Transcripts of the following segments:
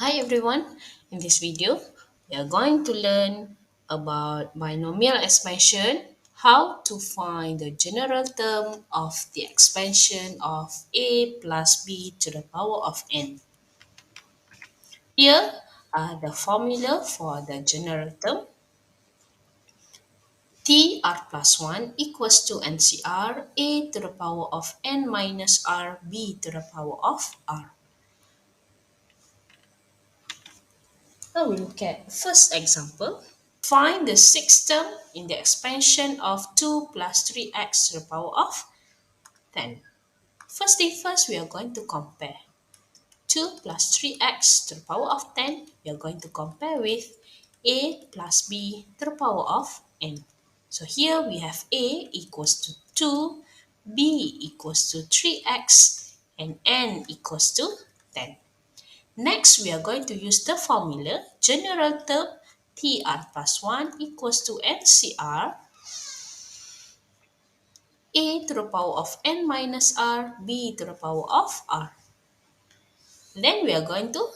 Hi everyone, in this video we are going to learn about binomial expansion, how to find the general term of the expansion of a plus b to the power of n. Here are the formula for the general term. Tr plus 1 equals to NCR a to the power of n minus r b to the power of r. Now we look at first example. Find the sixth term in the expansion of 2 plus 3x to the power of 10. First thing first, we are going to compare. 2 plus 3x to the power of 10, we are going to compare with a plus b to the power of n. So here we have a equals to 2, b equals to 3x, and n equals to 10. Next, we are going to use the formula general term Tr plus 1 equals to NCR a to the power of n minus r b to the power of r. Then we are going to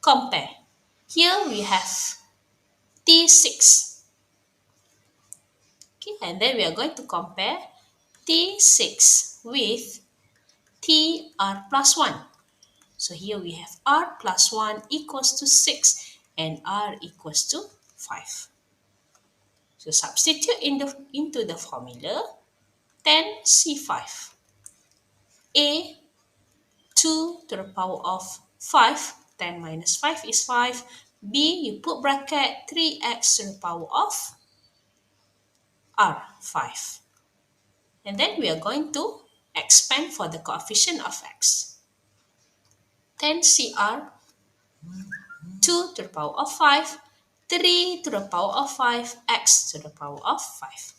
compare. Here we have T6. Okay, and then we are going to compare T6 with Tr plus 1. So here we have r plus 1 equals to 6 and r equals to 5. So substitute into the formula 10C5. A 2 to the power of 5. 10 minus 5 is 5. B, you put bracket 3x to the power of r, 5. And then we are going to expand for the coefficient of x. 10CR 2 to the power of 5, 3 to the power of 5, x to the power of 5.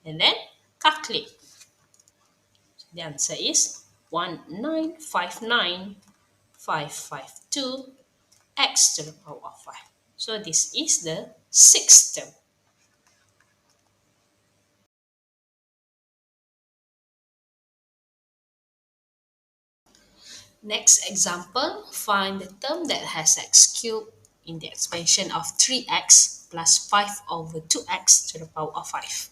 And then calculate. The answer is 1959,552 x to the power of 5. So this is the sixth term. Next example, find the term that has x cubed in the expansion of 3x plus 5 over 2x to the power of 5.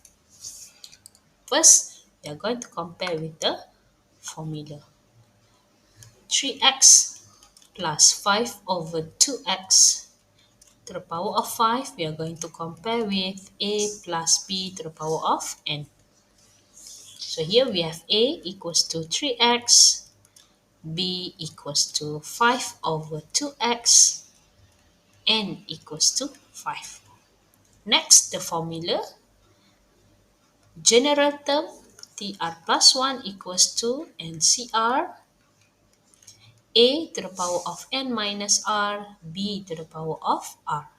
First, we are going to compare with the formula. 3x plus 5 over 2x to the power of 5, we are going to compare with a plus b to the power of n. So here we have a equals to 3x, b equals to 5 over 2x, n equals to 5. Next, the formula, general term, tr plus 1 equals to ncr, a to the power of n minus r, b to the power of r.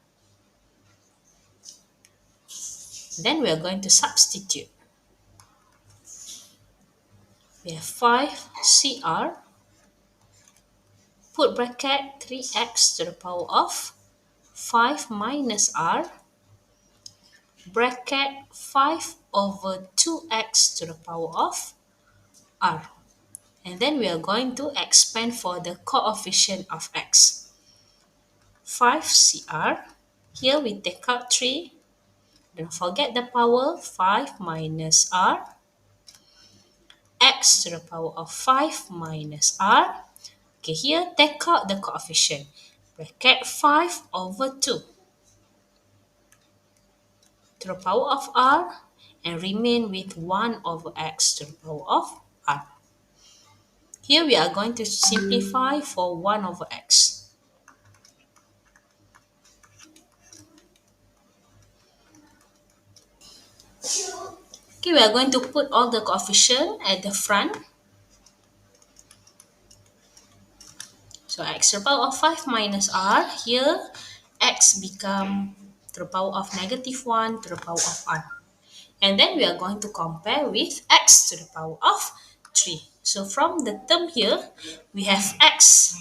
Then we are going to substitute. We have 5cr, put bracket 3x to the power of 5 minus r, bracket 5 over 2x to the power of r. And then we are going to expand for the coefficient of x. 5cr, here we take out 3, don't forget the power, 5 minus r, x to the power of 5 minus r. Okay, here take out the coefficient. Bracket 5 over 2 to the power of r and remain with 1 over x to the power of r. Here we are going to simplify for 1 over x. Okay, we are going to put all the coefficient at the front. So x to the power of 5 minus r, here x become to the power of negative 1 to the power of r. And then we are going to compare with x to the power of 3. So from the term here, we have x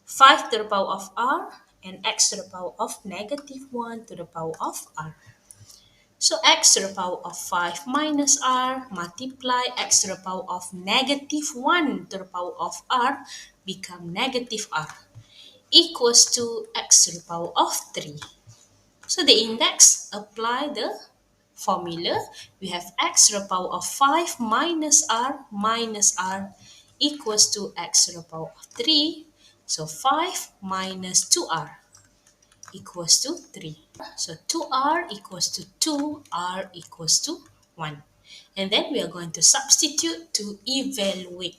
5 to the power of r and x to the power of negative 1 to the power of r. So x to the power of 5 minus r multiply x to the power of negative 1 to the power of r become negative r. equals to x to the power of 3. So the index, apply the formula. We have x to the power of 5 minus r equals to x to the power of 3. So 5 minus 2r equals to 3. So 2r equals to 2, r equals to 1. And then we are going to substitute to evaluate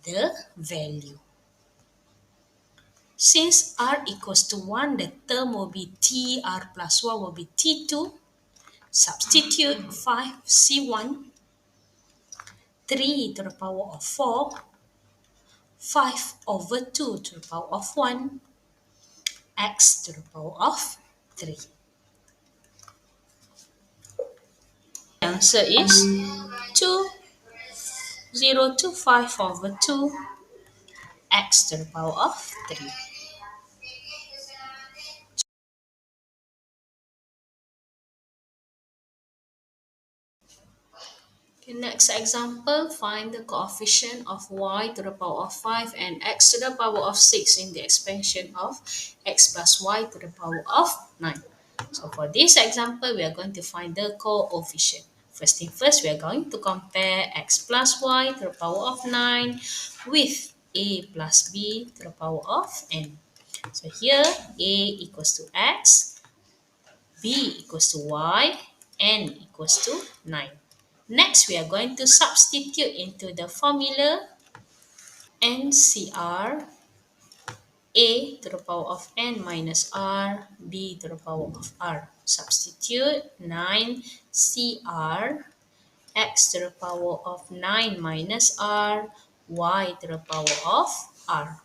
the value. Since r equals to 1, the term will be t, r plus 1 will be t2. Substitute 5c1, 3 to the power of 4, 5 over 2 to the power of 1, x to the power of 3. The answer is 2025 over 2, x to the power of 3. Okay, next example, find the coefficient of y to the power of 5 and x to the power of 6 in the expansion of x plus y to the power of 9. So for this example, we are going to find the coefficient. First thing first, we are going to compare x plus y to the power of 9 with a plus b to the power of n. So here, a equals to x, b equals to y, n equals to 9. Next, we are going to substitute into the formula NCR, a to the power of n minus r, b to the power of r. Substitute 9CR, x to the power of 9 minus r, y to the power of r.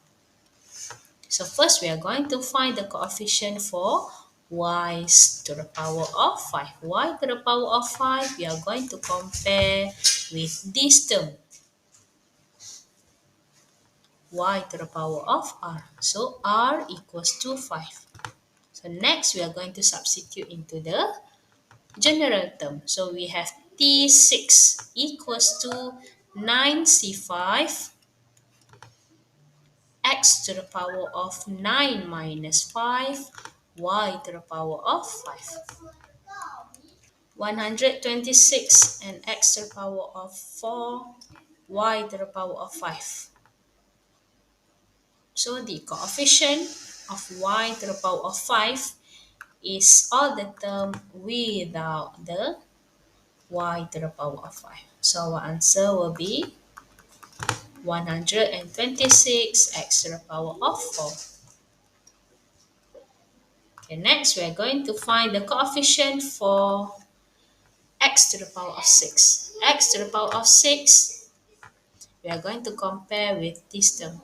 So first we are going to find the coefficient for y to the power of 5. Y to the power of 5, we are going to compare with this term, y to the power of r. So r equals to 5. So next we are going to substitute into the general term. So we have T6 equals to 9C5 x to the power of 9 minus 5 y to the power of 5. 126 and x to the power of 4 y to the power of 5. So the coefficient of y to the power of 5 is all the term without the y to the power of 5. So our answer will be 126 x to the power of 4. Okay, next we are going to find the coefficient for x to the power of 6. X to the power of 6, we are going to compare with this term,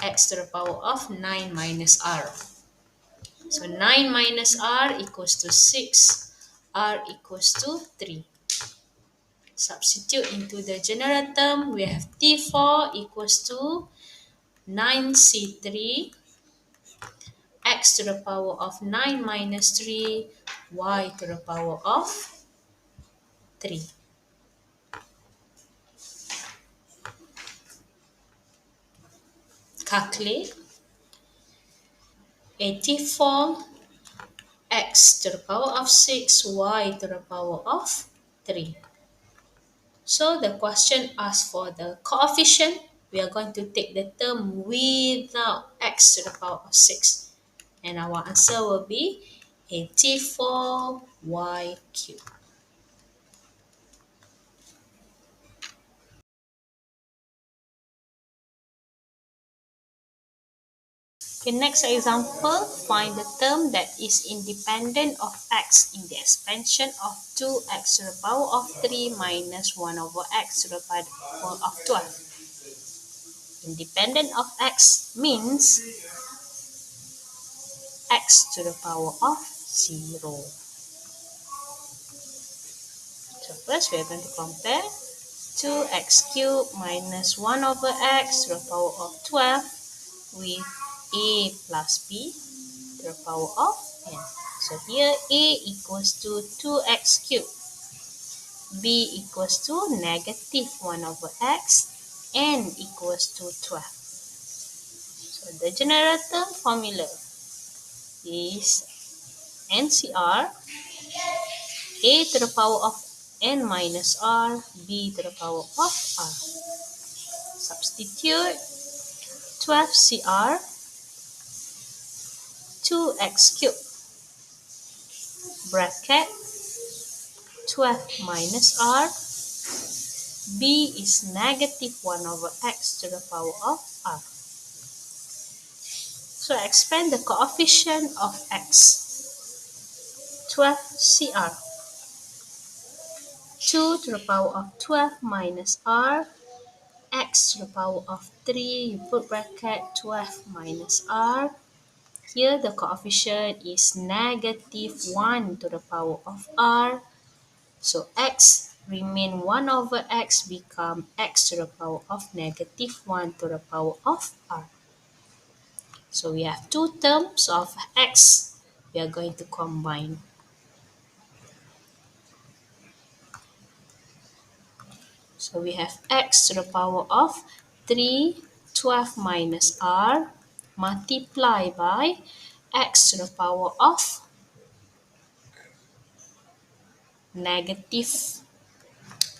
x to the power of 9 minus r. So 9 minus r equals to 6, r equals to 3. Substitute into the general term, we have T4 equals to 9C3, x to the power of 9 minus 3, y to the power of 3. Calculate 84 x to the power of 6, y to the power of 3. So the question asks for the coefficient. We are going to take the term without x to the power of 6. And our answer will be 84y cubed. Okay, next example, find the term that is independent of x in the expansion of 2x to the power of 3 minus 1 over x to the power of 12. Independent of x means x to the power of 0. So first we are going to compare 2x cubed minus 1 over x to the power of 12 with a plus b to the power of n. So here a equals to 2x cubed, b equals to negative 1 over x, n equals to 12. So the generator formula is NCR a to the power of n minus r, b to the power of r. Substitute 12CR 2x cubed bracket 12 minus r, b is negative 1 over x to the power of r. So expand the coefficient of x. 12CR 2 to the power of 12 minus r, x to the power of 3, you put bracket 12 minus r. Here the coefficient is negative 1 to the power of r. So x remain 1 over x become x to the power of negative 1 to the power of r. So we have two terms of x we are going to combine. So we have x to the power of 3, 12 minus r multiply by x to the power of negative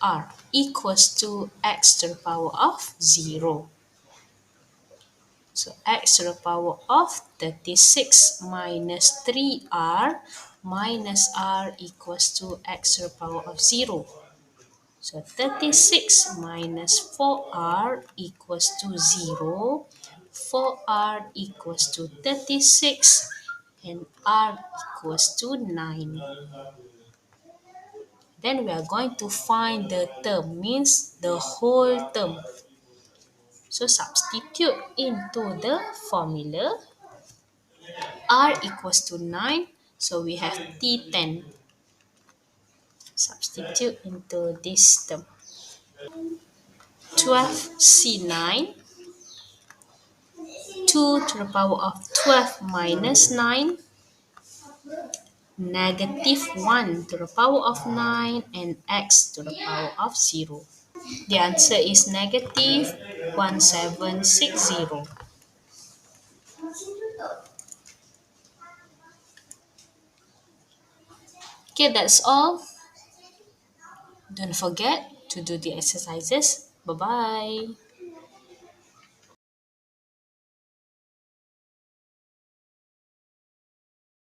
r equals to x to the power of 0. So x to the power of 36 minus 3r minus r equals to x to the power of 0. So 36 minus 4r equals to 0. 4r equals to 36 and r equals to 9. Then we are going to find the term, means the whole term. So substitute into the formula. R equals to 9. So we have T10. Substitute into this term. 12C9. 2 to the power of 12 minus 9. Negative 1 to the power of 9 and x to the power of 0. The answer is negative 1760. Okay, that's all. Don't forget to do the exercises. Bye-bye.